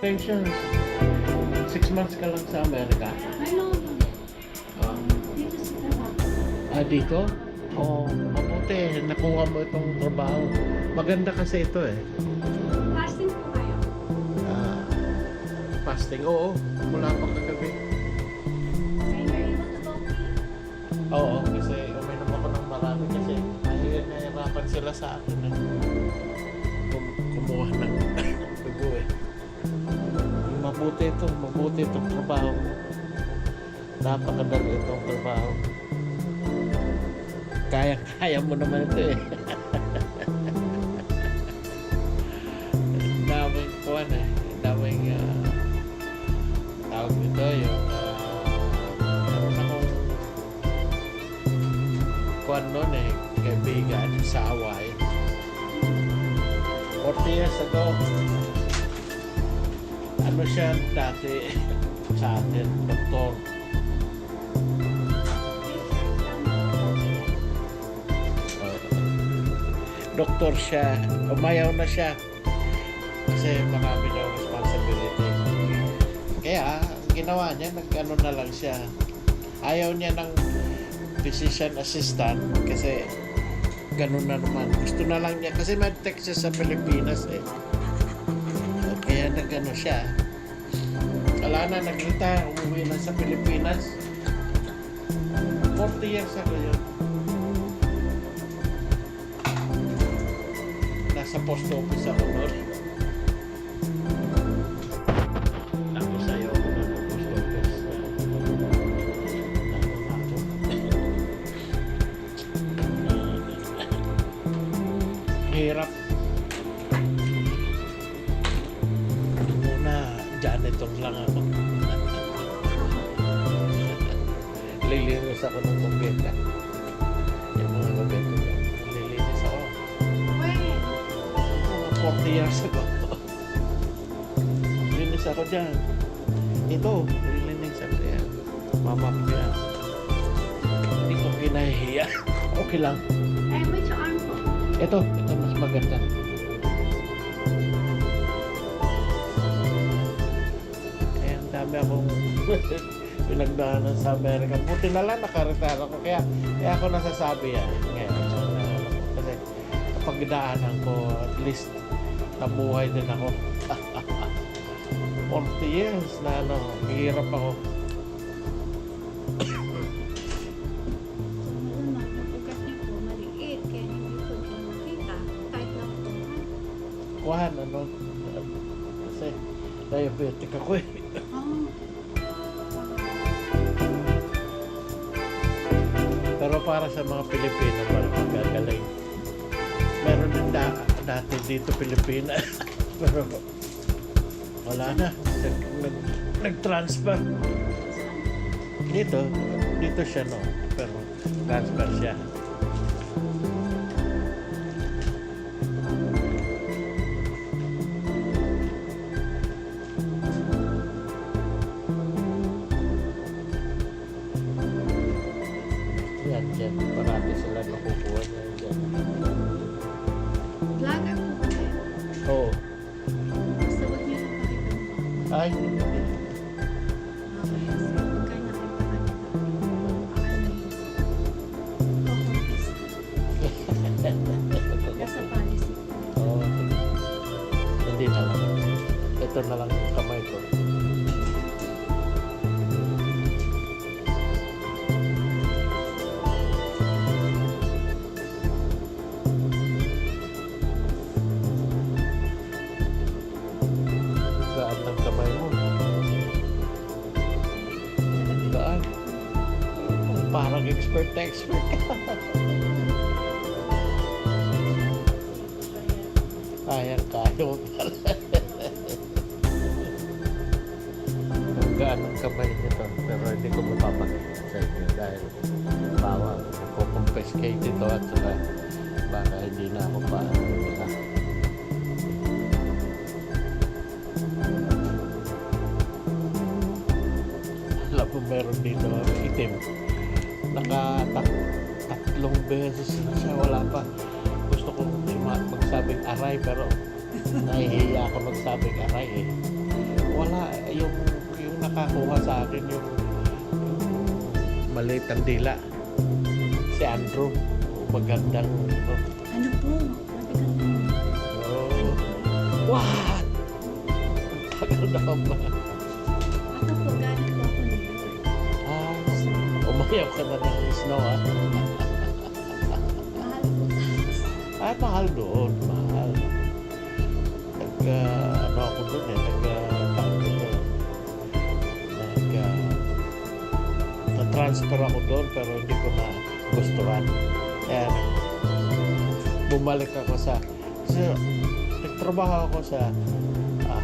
extension. 6 months ka lang sa Amerika. Ano? Ah, Dito sa trabaho. dito? Oo, mabuti. Nakuha mo itong trabaho. Maganda kasi ito eh. Fasting po kayo? Ah, fasting, oo. Mula pa kagabi. Are you able to talk? Oo, kasi uminom ako ng marami kasi nahihirapan sila sa akin eh. Kumuha ng dugo eh. Mabuti itong trabaho mo. Napakadali itong trabaho. Kaya mo naman ito eh. Daming kuwan eh. Daming tawag nito yung meron akong kuwan nun eh, kaibigan sa Hawaii. 40 years ago, ano siya dati sa atin, doktor. Doktor siya, umayaw na siya kasi marami daw responsibility. Kaya, ang ginawa niya, nag-ano na lang siya. Ayaw niya ng physician assistant kasi ganun na naman. Gusto na lang niya, kasi med-tech siya sa Pilipinas eh. So, kaya nag-ano siya. Wala na, nag-retire, umuwi na sa Pilipinas. 40 years ago yun. Nasa post office ako noon. Ako sa'yo ako na ng post office. Hirap. Muna, janitor lang ako. Lilinis ako ng kumpeta. Yung mga kumpeta dyan. Lilinis ako. Wait. 40 years ago. Linis ako dyan. Ito, lilinis ako yan. Mamap yan. Hindi ko kinahihiya. Okay lang. Ay, which arm po? Ito mas maganda. Kaya ang dami akong pinagdaanan sa Amerika. Buti na lang nakaretire ako. Kaya ako nasasabi yan. Ngayon, kasi kapag daanan ko, at least nabuhay din ako. 40 years na hirap ako. Ugat niyo po maliit, kaya hindi po kayo makita. Kahit lang po. Kuhan, kasi diabetic ako eh. Oh. Pero para sa mga Pilipino, parang magagaling. Meron din dati dito Pilipinas. Pero wala na. Nag-transfer. Dito siya no. Pero transfer siya. Yan. Parati sila nakukuha niya dyan. Vlogger po ba kayo? Oo. Basta huwag niyo lang pakita mo. Ay, hindi. Okay, so pagka nakita ka nila, akala niyo, nasa policy. Oo. Hindi na lang. Ito na lang yung kamay ko. Gaan ng kamay mo. Gaan. Parang expert na expert ka. Kaya mo pala. Ang gaan ng kamay nito. Pero hindi ko mapapakita sa inyo dahil bawal. Kukumpiskate ito at saka baka hindi na ako pa nila. Alam mo meron dito itim. Tatlong beses na siya, wala pa. Gusto ko magsabing aray pero nahihiya ako magsabing aray eh. Wala, yung nakakuha sa akin yung maliit ang dila. Si Andrew, magandang Ano po? Mabigat po. oh, what? Ang tagal naman ba? Ako po, galing po ako nila. Umayaw ka na ng snow ah. Mahal po. Mahal doon, mahal. Ano ako doon na-transfer ako doon pero hindi ko na gustuhan. Kaya bumalik ako kasi nagtrabaho ako sa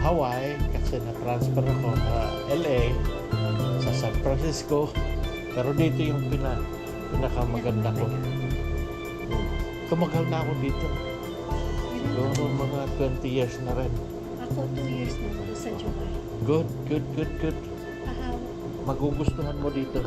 Hawaii kasi na-transfer ako sa LA, sa San Francisco. Pero dito yung pinakamaganda ko. Tumagal na ako dito. Siguro mga 20 years na rin. Ako 2 years na po sa July. Good. Pahaw. Magugustuhan mo dito.